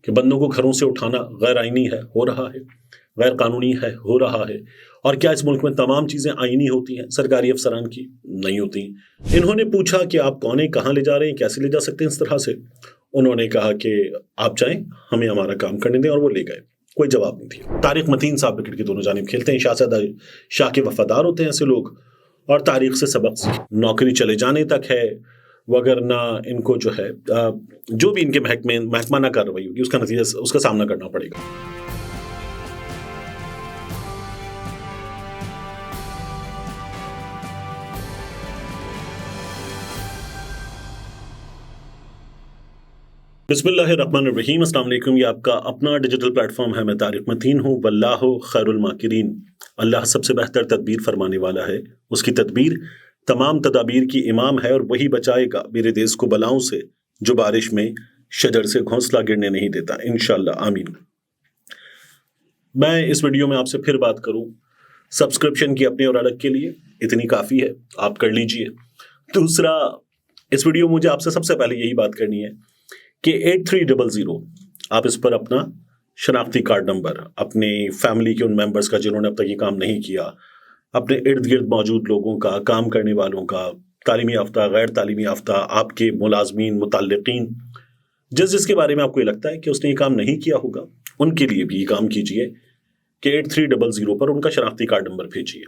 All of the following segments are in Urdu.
کہ بندوں کو گھروں سے اٹھانا غیر آئینی ہے، ہو رہا ہے، غیر قانونی ہے، ہو رہا ہے۔ اور کیا اس ملک میں تمام چیزیں آئینی ہوتی ہیں سرکاری افسران کی؟ نہیں ہوتی۔ انہوں نے پوچھا کہ آپ کون ہیں، کہاں لے جا رہے ہیں، کیسے لے جا سکتے ہیں اس طرح سے؟ انہوں نے کہا کہ آپ جائیں، ہمیں ہمارا کام کرنے دیں، اور وہ لے گئے۔ کوئی جواب نہیں تھی۔ طارق متین صاحب وکٹ کی دونوں جانب کھیلتے ہیں، شاہ کے وفادار ہوتے ہیں ایسے لوگ، اور تاریخ سے سبق نوکری چلے جانے تک ہے، وگرنہ ان کو جو ہے جو بھی ان کے محکمانہ کارروائی ہوگی اس کا نتیجہ، اس کا سامنا کرنا پڑے گا۔ بسم اللہ الرحمن الرحیم۔ السلام علیکم۔ یہ آپ کا اپنا ڈیجیٹل پلیٹ فارم ہے، میں طارق متین ہوں۔ واللہ خیر الماکرین، اللہ سب سے بہتر تدبیر فرمانے والا ہے، اس کی تدبیر تمام تدابیر کی امام ہے، اور وہی بچائے گا میرے دیس کو بلاؤں سے، جو بارش میں شجر سے گھونسلہ گرنے نہیں دیتا، انشاءاللہ آمین۔ میں اس ویڈیو میں آپ سے پھر بات کروں سبسکرپشن کی اپنے اور الگ کے لیے، اتنی کافی ہے، آپ کر لیجئے۔ دوسرا، اس ویڈیو مجھے آپ سے سب سے پہلے یہی بات کرنی ہے کہ 8300 آپ اس پر اپنا شناختی کارڈ نمبر، اپنے فیملی کے ان ممبرز کا جنہوں نے اب تک یہ کام نہیں کیا، اپنے ارد گرد موجود لوگوں کا، کام کرنے والوں کا، تعلیمی یافتہ، غیر تعلیمی یافتہ، آپ کے ملازمین، متعلقین، جس کے بارے میں آپ کو یہ لگتا ہے کہ اس نے یہ کام نہیں کیا ہوگا، ان کے لیے بھی یہ کام کیجئے کہ 8300 پر ان کا شناختی کارڈ نمبر بھیجیے۔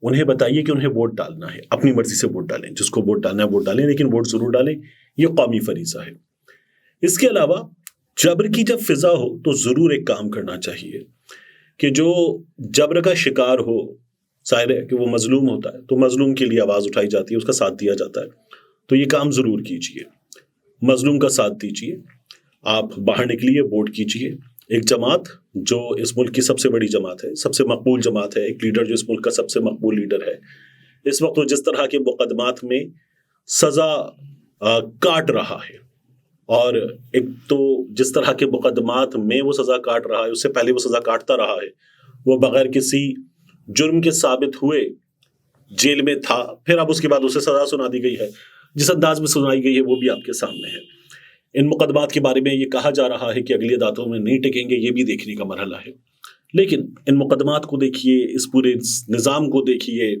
انہیں بتائیے کہ انہیں ووٹ ڈالنا ہے، اپنی مرضی سے ووٹ ڈالیں، جس کو ووٹ ڈالنا ہے ووٹ ڈالیں، لیکن ووٹ ضرور ڈالیں، یہ قومی فریضہ ہے۔ اس کے علاوہ جبر کی جب فضا ہو تو ضرور ایک کام کرنا چاہیے کہ جو جبر کا شکار ہو، ظاہر ہے کہ وہ مظلوم ہوتا ہے، تو مظلوم کے لیے آواز اٹھائی جاتی ہے، اس کا ساتھ دیا جاتا ہے، تو یہ کام ضرور کیجئے، مظلوم کا ساتھ دیجئے۔ آپ باہر نکلیے، ووٹ کیجئے۔ ایک جماعت جو اس ملک کی سب سے بڑی جماعت ہے، سب سے مقبول جماعت ہے، ایک لیڈر جو اس ملک کا سب سے مقبول لیڈر ہے، اس وقت وہ جس طرح کے مقدمات میں سزا کاٹ رہا ہے، اور ایک تو جس طرح کے مقدمات میں وہ سزا کاٹ رہا ہے، اس سے پہلے وہ سزا کاٹتا رہا ہے، وہ بغیر کسی جرم کے ثابت ہوئے جیل میں تھا، پھر اب اس کے بعد اسے سزا سنا دی گئی ہے، جس انداز میں سنائی گئی ہے وہ بھی آپ کے سامنے ہے۔ ان مقدمات کے بارے میں یہ کہا جا رہا ہے کہ اگلی عدالتوں میں نہیں ٹکیں گے، یہ بھی دیکھنے کا مرحلہ ہے، لیکن ان مقدمات کو دیکھیے، اس پورے نظام کو دیکھیے،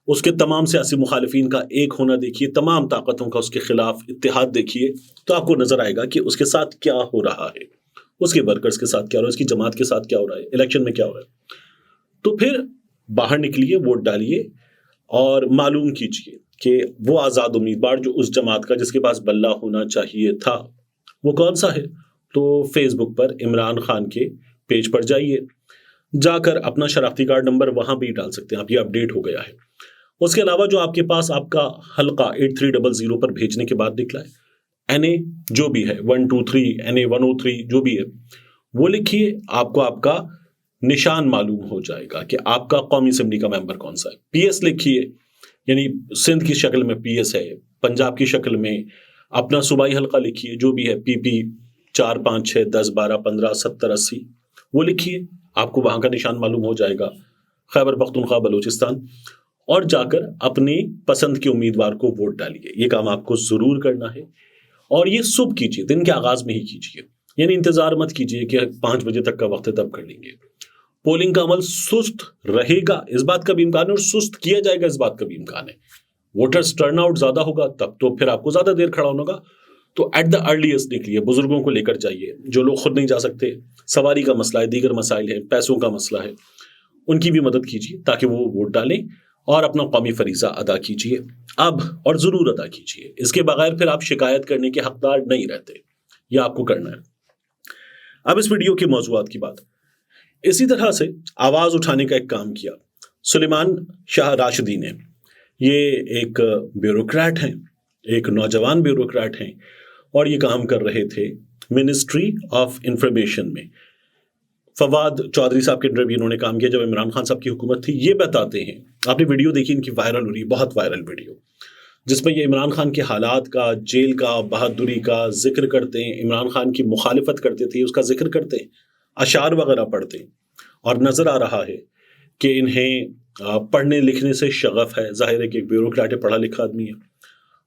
اس کے تمام سیاسی مخالفین کا ایک ہونا دیکھیے، تمام طاقتوں کا اس کے خلاف اتحاد دیکھیے، تو آپ کو نظر آئے گا کہ اس کے ساتھ کیا ہو رہا ہے، اس کے ورکرز کے ساتھ کیا ہو رہا ہے، اس کی جماعت کے ساتھ کیا ہو رہا ہے، الیکشن میں کیا ہو رہا ہے۔ تو پھر باہر نکلیے، ووٹ ڈالیے، اور معلوم کیجیے کہ وہ آزاد امیدوار جو اس جماعت کا، جس کے پاس بلہ ہونا چاہیے تھا، وہ کون سا ہے۔ تو فیس بک پر عمران خان کے پیج پر جائیے، جا کر اپنا شناختی کارڈ نمبر وہاں بھی ڈال سکتے ہیں آپ، یہ اپڈیٹ ہو گیا ہے۔ اس کے علاوہ جو آپ کے پاس آپ کا حلقہ 8300 پر بھیجنے کے بعد نکلا ہے، NA جو بھی ہے 123 NA 103 جو بھی ہے، وہ لکھیے، آپ کو آپ کا نشان معلوم ہو جائے گا کہ آپ کا قومی اسمبلی کا ممبر کون سا ہے۔ PS لکھیے، یعنی سندھ کی شکل میں PS ہے، پنجاب کی شکل میں اپنا صوبائی حلقہ لکھیے، جو بھی ہے PP 4 5 6 10 12 15 17 80، وہ لکھیے، آپ کو وہاں کا نشان معلوم ہو جائے گا، خیبر پختونخوا بلوچستان، اور جا کر اپنی پسند کے امیدوار کو ووٹ ڈالیے۔ یہ کام آپ کو ضرور کرنا ہے، اور یہ صبح کیجیے، دن کے آغاز میں ہی کیجیے، یعنی انتظار مت کیجیے کہ 5 بجے تک کا وقت ہے تب کر لیں گے۔ پولنگ کا عمل سست رہے گا، اس بات کا بھی امکان ہے، اور سست کیا جائے گا، اس بات کا بھی امکان ہے۔ ووٹرز ٹرن آؤٹ زیادہ ہوگا تب تو پھر آپ کو زیادہ دیر کھڑا ہونا ہوگا، تو ایٹ دا ارلیسٹ نکلیے، بزرگوں کو لے کر جائیے، جو لوگ خود نہیں جا سکتے، سواری کا مسئلہ ہے، دیگر مسائل ہیں، پیسوں کا مسئلہ ہے، ان کی بھی مدد کیجیے تاکہ وہ ووٹ ڈالیں اور اپنا قومی فریضہ ادا کیجیے اب، اور ضرور ادا کیجیے۔ اس کے بغیر پھر آپ شکایت کرنے کے حقدار نہیں رہتے، یہ آپ کو کرنا ہے۔ اب اس ویڈیو کے موضوعات کی بات، اسی طرح سے آواز اٹھانے کا ایک کام کیا سلیمان شاہ راشدی نے۔ یہ ایک بیوروکریٹ ہیں، ایک نوجوان بیوروکریٹ ہیں، اور یہ کام کر رہے تھے منسٹری آف انفارمیشن میں۔ فواد چودھری صاحب کے انڈر بھی انہوں نے کام کیا جب عمران خان صاحب کی حکومت تھی۔ یہ بتاتے ہیں، آپ نے ویڈیو دیکھی ان کی، وائرل ہو رہی ہے، بہت وائرل ویڈیو، جس میں یہ عمران خان کے حالات کا، جیل کا، بہادری کا ذکر کرتے ہیں، عمران خان کی مخالفت کرتے تھے، اس کا ذکر کرتے ہیں، اشعار وغیرہ پڑھتے ہیں، اور نظر آ رہا ہے کہ انہیں پڑھنے لکھنے سے شغف ہے، ظاہر ہے کہ ایک بیوروکریٹ ہے، پڑھا لکھا آدمی ہے،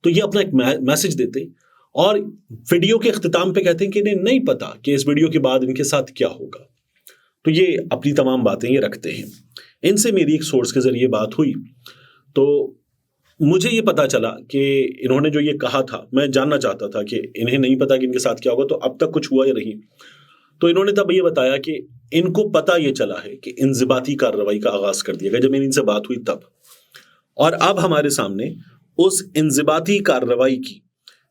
تو یہ اپنا ایک میسج دیتے ہیں، اور ویڈیو کے اختتام پہ کہتے ہیں کہ انہیں نہیں پتا کہ اس ویڈیو کے بعد ان کے ساتھ کیا ہوگا. تو یہ اپنی تمام باتیں یہ رکھتے ہیں. ان سے میری ایک سورس کے ذریعے بات ہوئی تو مجھے یہ پتا چلا کہ انہوں نے جو یہ کہا تھا, میں جاننا چاہتا تھا کہ انہیں نہیں پتا کہ ان کے ساتھ کیا ہوگا, تو اب تک کچھ ہوا یا نہیں. تو انہوں نے تب یہ بتایا کہ ان کو پتا یہ چلا ہے کہ انضباطی کارروائی کا آغاز کر دیا گیا جب ان سے بات ہوئی تب, اور اب ہمارے سامنے اس انضباطی کارروائی کی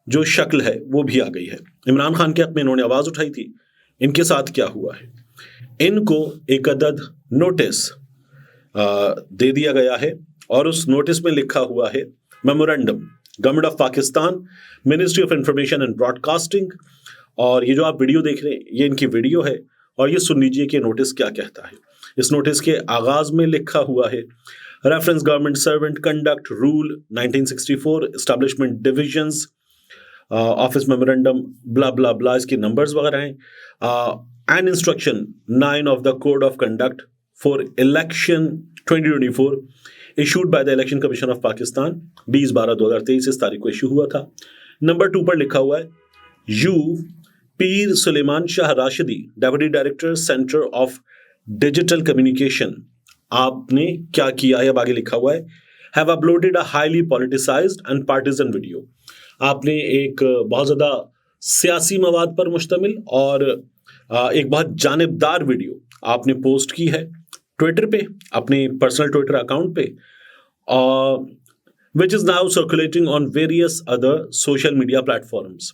جو شکل ہے وہ بھی آ گئی ہے. عمران خان کے حق میں انہوں نے آواز اٹھائی تھی, ان کے ساتھ کیا ہوا ہے. ان کو ایک عدد نوٹس دے دیا گیا ہے اور اس نوٹس میں لکھا ہوا ہے memorandum government of Pakistan, ministry of information and broadcasting. اور یہ جو آپ ویڈیو دیکھ رہے ہیں یہ ان کی ویڈیو ہے, اور یہ سن لیجئے کہ نوٹس کیا کہتا ہے. اس نوٹس کے آغاز میں لکھا ہوا ہے reference government servant conduct rule 1964 establishment divisions office memorandum blah blah blah, اس کے نمبرز وغیرہ ہیں. And instruction 9 of the code of conduct for election 2024 issued by the election commission of Pakistan 20/12/2023 اس تاریخ کو ایشو ہوا تھا. نمبر 2 پر لکھا ہوا ہے یو Pir Suleman Shah Rashidi deputy director centre of digital communication. آپ نے کیا کیا ہے, اب آگے لکھا ہوا ہے have uploaded a highly politicised and partisan video. آپ نے ایک بہت زیادہ سیاسی مواد پر مشتمل اور ایک بہت جانبدار ویڈیو آپ نے پوسٹ کی ہے ٹویٹر پہ, اپنے پرسنل ٹویٹر اکاؤنٹ پہ, which is now circulating on various other social media platforms.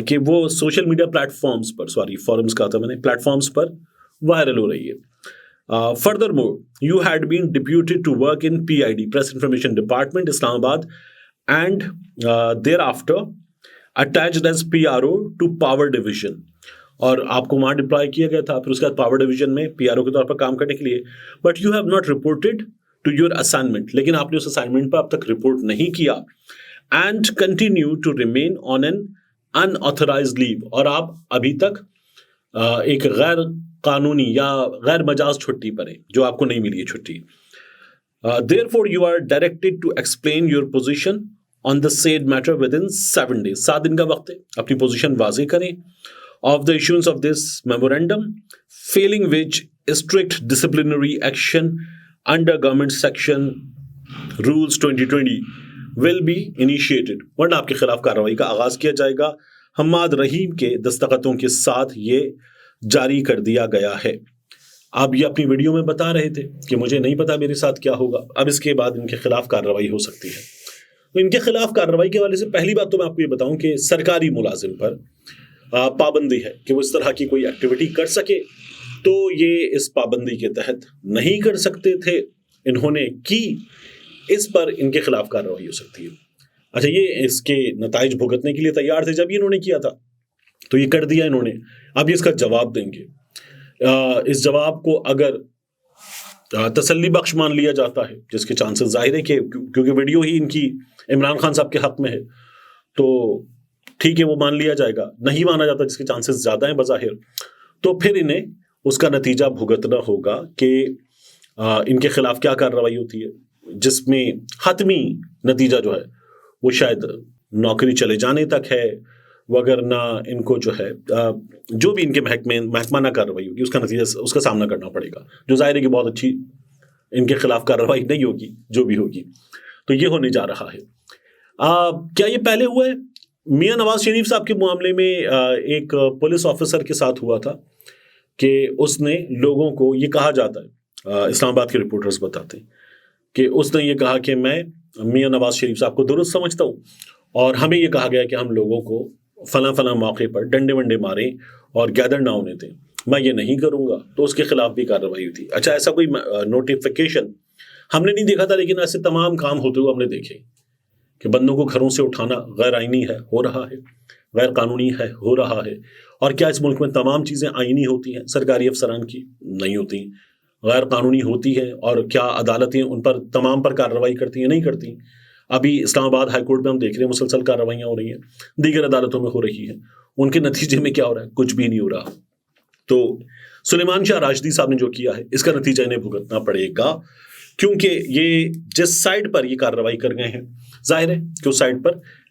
کہ وہ سوشل میڈیا پلیٹفارمز پر فورمز کہا تھا میں نے, پلیٹفارمز پر وائرل ہو رہی ہے. Furthermore, you had been deputed to work in PID, Press Information Department, Islamabad, and thereafter attached as PRO to Power Division. اور آپ کو وہاں ڈپلائی کیا گیا تھا, پھر اس کے بعد پاور ڈویژن میں PRO کے طور پر کام کرنے کے لیے. But you have not reported to your assignment, لیکن آپ نے اس اسائنمنٹ پر اب تک رپورٹ نہیں کیا. And continue to remain on an unauthorised leave, اور آپ ابھی تک ایک غیر قانونی یا غیر مجاز چھٹی پر ہیں جو آپ کو نہیں ملی ہے چھٹی. Therefore you are directed to explain your position on the said matter within 7 days. 7 دن کا وقت ہے, اپنی پوزیشن واضح کریں of the issuance of this memorandum, failing which strict disciplinary action under government section rules 2020 will be initiated. ورنہ آپ کے خلاف کارروائی کا آغاز کیا جائے گا. حماد رحیم کے دستخطوں کے ساتھ یہ جاری کر دیا گیا ہے. آپ یہ اپنی ویڈیو میں بتا رہے تھے کہ مجھے نہیں پتا میرے ساتھ کیا ہوگا. اب اس کے بعد ان کے خلاف کارروائی ہو سکتی ہے. تو ان کے خلاف کارروائی کے حوالے سے پہلی بات تو میں آپ کو یہ بتاؤں کہ سرکاری ملازم پر پابندی ہے کہ وہ اس طرح کی کوئی ایکٹیویٹی کر سکے, تو یہ اس پابندی کے تحت نہیں کر سکتے تھے. انہوں نے کی, اس پر ان کے خلاف کارروائی ہو سکتی ہے. اچھا, یہ اس کے نتائج بھگتنے کے لیے تیار تھے جب یہ انہوں نے کیا تھا, تو یہ کر دیا انہوں نے. اب یہ اس کا جواب دیں گے. اس جواب کو اگر تسلی بخش مان لیا جاتا ہے, جس کے چانسز ظاہر ہے کہ کیونکہ ویڈیو ہی ان کی عمران خان صاحب کے حق میں ہے, تو ٹھیک ہے وہ مان لیا جائے گا. نہیں مانا جاتا, جس کے چانسز زیادہ ہیں بظاہر, تو پھر انہیں اس کا نتیجہ بھگتنا ہوگا کہ ان کے خلاف کیا کارروائی ہوتی ہے, جس میں حتمی نتیجہ جو ہے وہ شاید نوکری چلے جانے تک ہے, وگرنہ ان کو جو ہے جو بھی ان کے محکمانہ کارروائی ہوگی اس کا نتیجہ اس کا سامنا کرنا پڑے گا, جو ظاہر ہے کہ بہت اچھی ان کے خلاف کارروائی نہیں ہوگی جو بھی ہوگی. تو یہ ہونے جا رہا ہے. کیا یہ پہلے ہوا ہے؟ میاں نواز شریف صاحب کے معاملے میں ایک پولیس آفیسر کے ساتھ ہوا تھا کہ اس نے لوگوں کو, یہ کہا جاتا ہے, اسلام آباد کے رپورٹرز بتاتے ہیں کہ اس نے یہ کہا کہ میں میاں نواز شریف صاحب کو درست سمجھتا ہوں, اور ہمیں یہ کہا گیا کہ ہم لوگوں کو فلاں فلاں موقع پر ڈنڈے ونڈے ماریں اور گیدر نہ ہونے دیں, میں یہ نہیں کروں گا. تو اس کے خلاف بھی کارروائی ہوئی تھی. اچھا, ایسا کوئی نوٹیفیکیشن ہم نے نہیں دیکھا تھا, لیکن ایسے تمام کام ہوتے ہوئے ہم نے دیکھے کہ بندوں کو گھروں سے اٹھانا غیر آئینی ہے, ہو رہا ہے, غیر قانونی ہے, ہو رہا ہے. اور کیا اس ملک میں تمام چیزیں آئینی ہوتی ہیں؟ سرکاری افسران کی نہیں ہوتی, غیر قانونی ہوتی ہے. اور کیا عدالتیں ان پر تمام پر کارروائی کرتی ہیں؟ نہیں کرتی. ابھی اسلام آباد ہائی کورٹ میں ہم دیکھ رہے ہیں مسلسل کارروائیاں ہو رہی ہیں, دیگر عدالتوں میں ہو رہی ہیں. ان کے نتیجے میں کیا ہو رہا ہے؟ کچھ بھی نہیں ہو رہا. تو سلیمان شاہ راشدی صاحب نے جو کیا ہے اس کا نتیجہ انہیں بھگتنا پڑے گا, کیونکہ یہ جس سائٹ پر یہ کارروائی کر گئے ہیں ظاہر ہے کہ اس سائٹ پر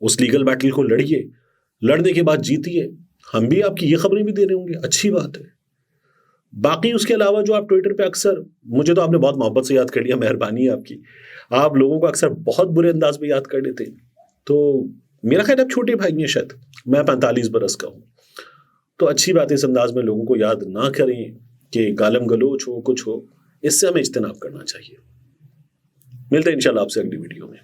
اس لیگل بیٹل کو لڑیے, لڑنے کے بعد جیتیے. ہم بھی آپ کی یہ خبریں بھی دے رہے ہوں گے, اچھی بات ہے. باقی اس کے علاوہ جو آپ ٹویٹر پہ اکثر, مجھے تو آپ نے بہت محبت سے یاد کر لیا, مہربانی ہے آپ کی. آپ لوگوں کو اکثر بہت برے انداز میں یاد کر لیتے ہیں. تو میرا خیال آپ چھوٹے بھائی ہیں شاید, میں 45 برس کا ہوں, تو اچھی بات ہے اس انداز میں لوگوں کو یاد نہ کریں کہ گالم گلوچ ہو کچھ ہو. اس سے ہمیں اجتناب کرنا چاہیے. ملتے ہیں انشاءاللہ آپ سے اگلی ویڈیو میں.